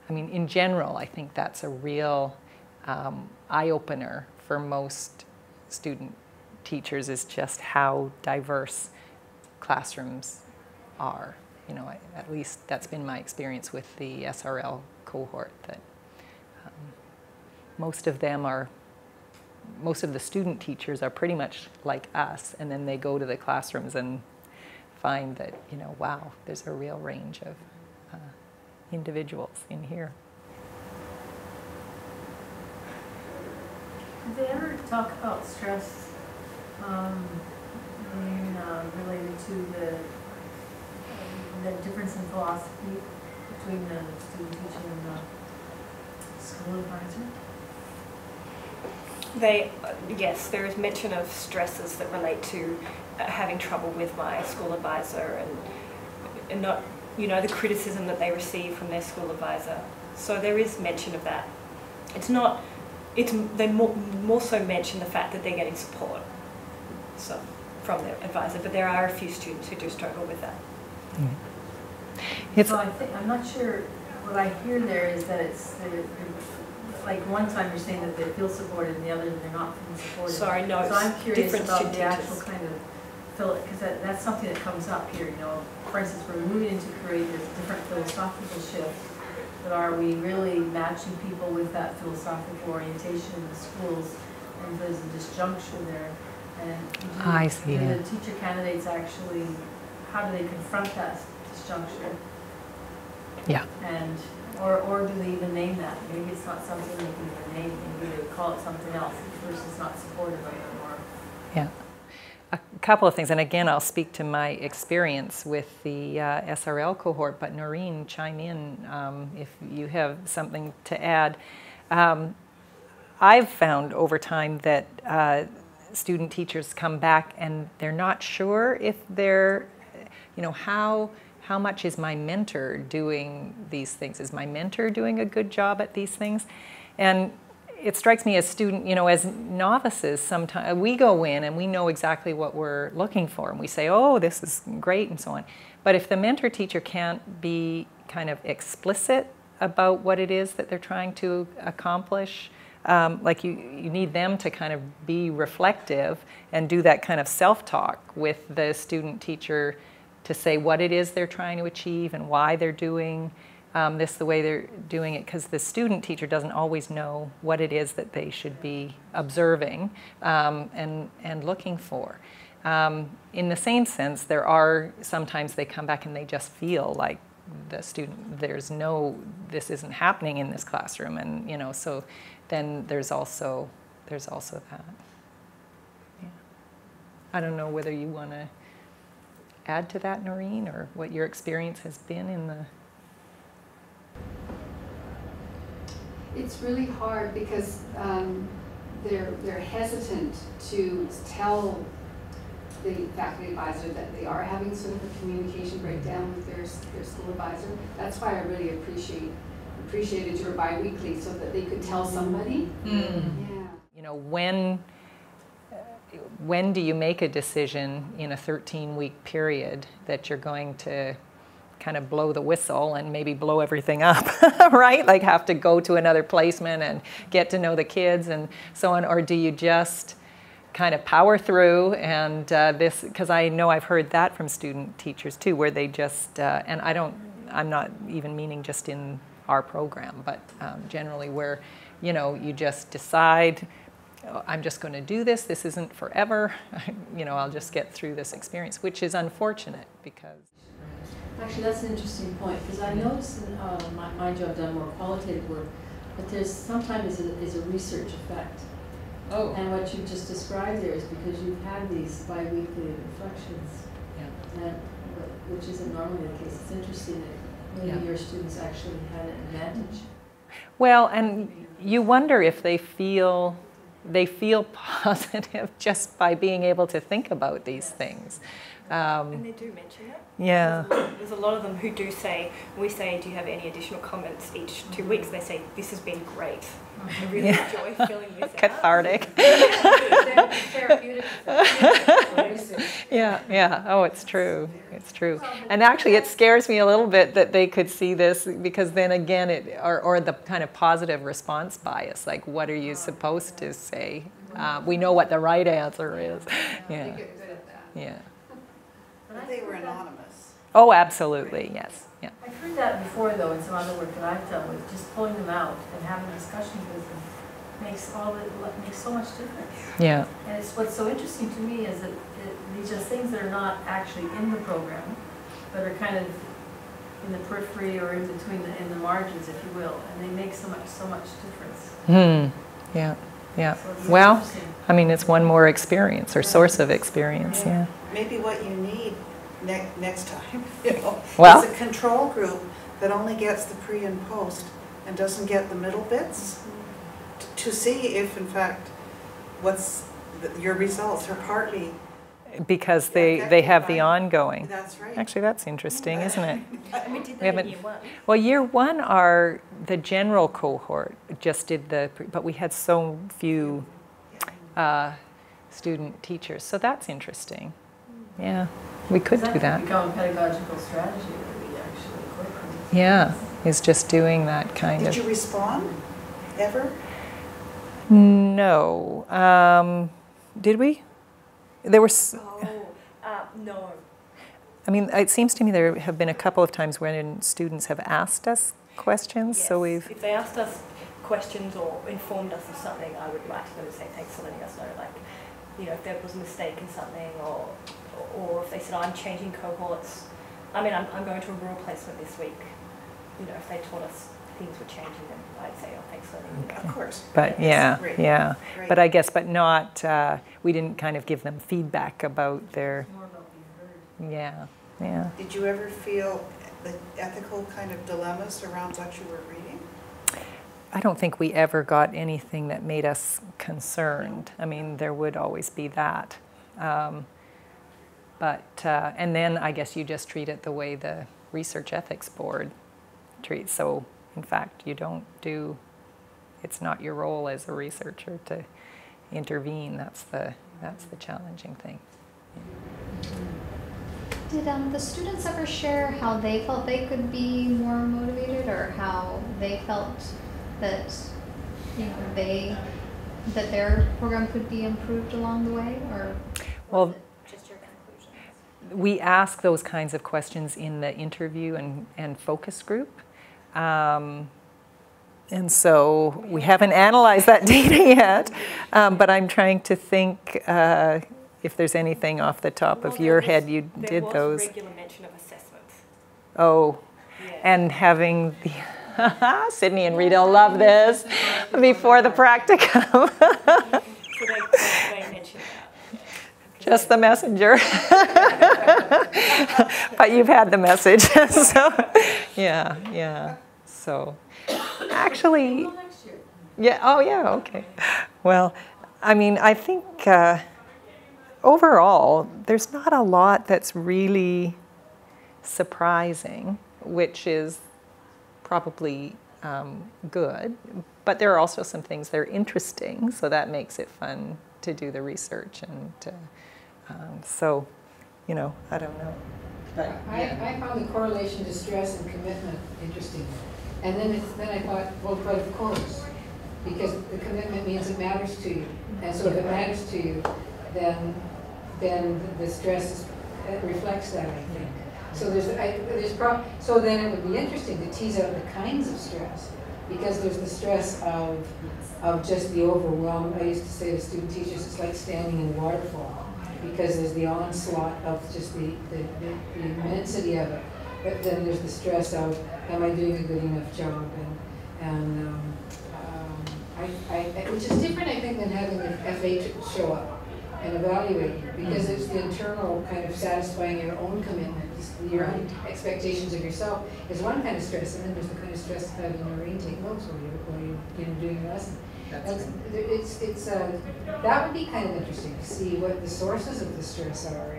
I mean, in general, I think that's a real eye-opener for most student teachers, is just how diverse classrooms are. You know, at least that's been my experience with the SRL cohort, that most of the student teachers are pretty much like us, and then they go to the classrooms and find that, you know, wow, there's a real range of individuals in here. Did they ever talk about stress related to the difference in philosophy between the student teacher and the school advisor? Yes, there is mention of stresses that relate to having trouble with my school advisor and not, you know, the criticism that they receive from their school advisor. So there is mention of that. They more so mention the fact that they're getting support from their advisor, but there are a few students who do struggle with that. So I'm not sure, what I hear there is that like one time you're saying that they feel supported and the other they're not feeling supported. Sorry, no, so I'm curious about the teachers. actual kind of because that's something that comes up here, you know. For instance, we're moving into create this different philosophical shift, but are we really matching people with that philosophical orientation in the schools? And there's a disjuncture there. And I see. do the teacher candidates actually, how do they confront that disjuncture? Yeah. And or do they even name that? Maybe it's not something they can even name. Maybe they would call it something else if the person's not supportive of them. Or Yeah. A couple of things, and again, I'll speak to my experience with the SRL cohort, but Noreen, chime in if you have something to add. I've found over time that student teachers come back and they're not sure if they're, you know, how much is my mentor doing these things? Is my mentor doing a good job at these things? And it strikes me as student, you know, as novices, sometimes we go in and we know exactly what we're looking for, and we say, oh, this is great, and so on. But if the mentor teacher can't be kind of explicit about what it is that they're trying to accomplish, like you need them to kind of be reflective and do that kind of self-talk with the student teacher to say what it is they're trying to achieve and why they're doing this the way they're doing it, because the student teacher doesn't always know what it is that they should be observing and looking for. In the same sense, there are sometimes they come back and they just feel like the student, this isn't happening in this classroom, and you know, so then there's also that. Yeah. I don't know whether you want to add to that, Noreen, or what your experience has been in the. It's really hard because they're hesitant to tell the faculty advisor that they are having sort of a communication breakdown with their school advisor. That's why I really appreciated your bi-weekly, so that they could tell somebody. Yeah. You know, when do you make a decision in a 13-week period that you're going to kind of blow the whistle and maybe blow everything up, right? Like have to go to another placement and get to know the kids and so on, or do you just kind of power through and because I know I've heard that from student teachers too, where they just, and I'm not even meaning just in our program, but generally where, you know, you just decide, oh, I'm just going to do this, this isn't forever, you know, I'll just get through this experience, which is unfortunate because. actually, that's an interesting point, because I noticed in my job, I've done more qualitative work, but there's sometimes is a research effect. Oh. And what you just described there is because you've had these bi-weekly reflections, Yeah. which isn't normally the case. It's interesting that maybe your students actually had an advantage. Well, and you wonder if they feel positive just by being able to think about these things. And they do mention it. Yeah. There's a lot of them who do say, we say, do you have any additional comments each 2 weeks? They say, this has been great. I really enjoy filling this out. Cathartic. Therapeutic effect. Yeah. Oh, it's true. It's true. And actually, it scares me a little bit that they could see this, because then again, or the kind of positive response bias, like, what are you supposed to say? We know what the right answer is. Yeah. Yeah. But they were anonymous. Oh, absolutely. Yes. Yeah. I've heard that before, though, in some other work that I've done, with just pulling them out and having discussions with them makes so much difference. Yeah. And what's so interesting to me is that these are things that are not actually in the program, but are kind of in the periphery or in between in the margins, if you will, and they make so much difference. Yeah. Yeah. So Well, I mean, it's one more experience or source of experience. Yeah. Maybe what you need next time, Well, is a control group that only gets the pre and post and doesn't get the middle bits, to see if, in fact, your results are partly because they have the ongoing. That's right. Actually, that's interesting, isn't it? We did We that in haven't. year one. Well, year one, the general cohort just did but we had so few student teachers, so that's interesting. Yeah, we could do That that. could become a pedagogical strategy that we actually incorporate. Yeah, is just doing that kind Did of. you respond ever? No. Did we? There were. No. I mean, it seems to me there have been a couple of times when students have asked us questions, so we've. If they asked us questions or informed us of something, I would write to them and say, thanks for letting us know. Like, if there was a mistake in something, or if they said, I'm changing cohorts. I mean, I'm going to a rural placement this week. If they told us things were changing, then I'd say, oh, thanks for letting me know. Of course. But Yes, great. yeah. Great. But I guess, not. We didn't kind of give them feedback about their. More about being heard. Yeah. Did you ever feel the ethical kind of dilemmas around what you were reading? I don't think we ever got anything that made us concerned. I mean, there would always be that. And then I guess you just treat it the way the Research Ethics Board treats. So, in fact, it's not your role as a researcher to intervene. That's the challenging thing. Did the students ever share how they felt they could be more motivated, or how they felt that that their program could be improved along the way, or Well, was it just your conclusions? we ask those kinds of questions in the interview and focus group. And so we haven't analyzed that data yet, but I'm trying to think if there's anything off the top of your head you did those. There was regular mention of assessments. Oh, Yeah. and having the, Sydney and Rita love this, before the practicum. So they mentioned that. Just the messenger. But you've had the message, so yeah. So actually, Well, next year. yeah, oh yeah, okay. Well, I mean, I think overall, there's not a lot that's really surprising, which is probably good. But there are also some things that are interesting, so that makes it fun to do the research. And so, I don't know. But, I found the correlation to stress and commitment interesting. And then I thought, well, but of course, because the commitment means it matters to you. And so if it matters to you, then the stress reflects that, I think. So so then it would be interesting to tease out the kinds of stress, because there's the stress of just the overwhelm. I used to say to student teachers, it's like standing in a waterfall, because there's the onslaught of just the immensity of it. But then there's the stress of, am I doing a good enough job? Which is different, I think, than having the FA show up and evaluate you, because it's the internal kind of satisfying your own commitments, your own expectations of yourself is one kind of stress, and then there's the kind of stress of having your intake notes while you're doing your lesson. That would be kind of interesting to see what the sources of the stress are.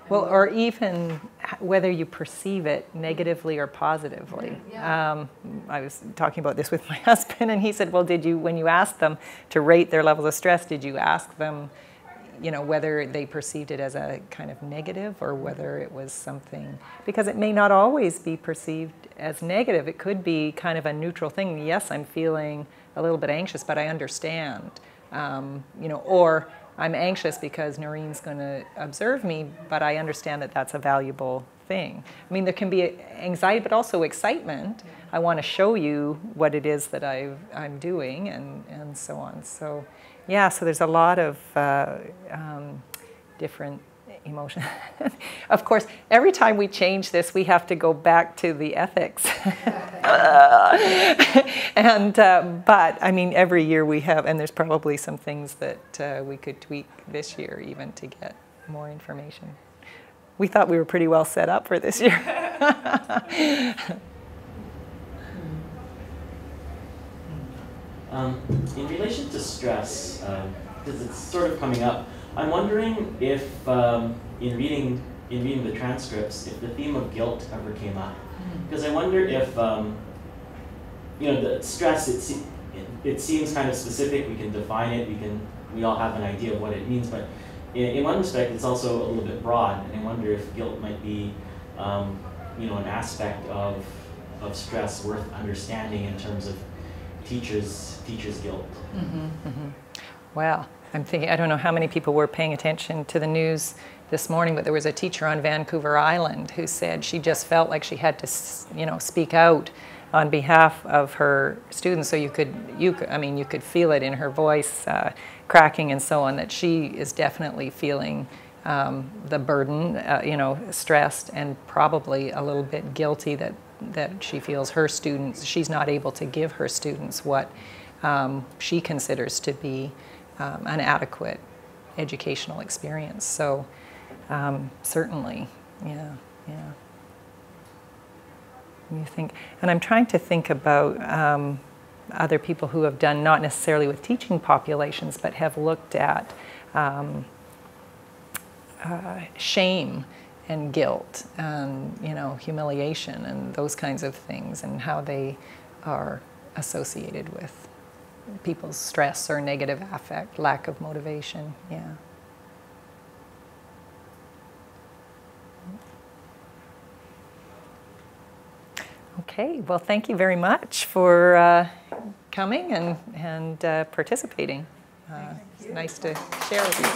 well, or even whether you perceive it negatively or positively. Yeah. I was talking about this with my husband, and he said, well, when you asked them to rate their levels of stress, did you ask them, whether they perceived it as a kind of negative or whether it was something, because it may not always be perceived as negative. It could be kind of a neutral thing. Yes, I'm feeling a little bit anxious, but I understand, or I'm anxious because Noreen's going to observe me, but I understand that that's a valuable thing. I mean, there can be anxiety, but also excitement. I want to show you what it is that I'm doing, and so on. So, yeah, so there's a lot of different emotions. Of course, every time we change this, we have to go back to the ethics. But I mean, every year we have, and there's probably some things that we could tweak this year even to get more information. We thought we were pretty well set up for this year. In relation to stress, because it's sort of coming up, I'm wondering if in reading the transcripts, if the theme of guilt ever came up. Because I wonder if the stress, it seems kind of specific. We can define it. We all have an idea of what it means. But in one respect, it's also a little bit broad. And I wonder if guilt might be an aspect of stress worth understanding in terms of teachers' guilt. Well, I'm thinking, I don't know how many people were paying attention to the news this morning, but there was a teacher on Vancouver Island who said she just felt like she had to, speak out on behalf of her students. So you could feel it in her voice cracking and so on, that she is definitely feeling the burden, stressed, and probably a little bit guilty that she feels she's not able to give her students what she considers to be an adequate educational experience. So certainly, yeah. You think, and I'm trying to think about other people who have done, not necessarily with teaching populations, but have looked at shame and guilt and humiliation and those kinds of things, and how they are associated with people's stress or negative affect, lack of motivation. Yeah. Okay, well, thank you very much for coming and participating. It's nice to share with you.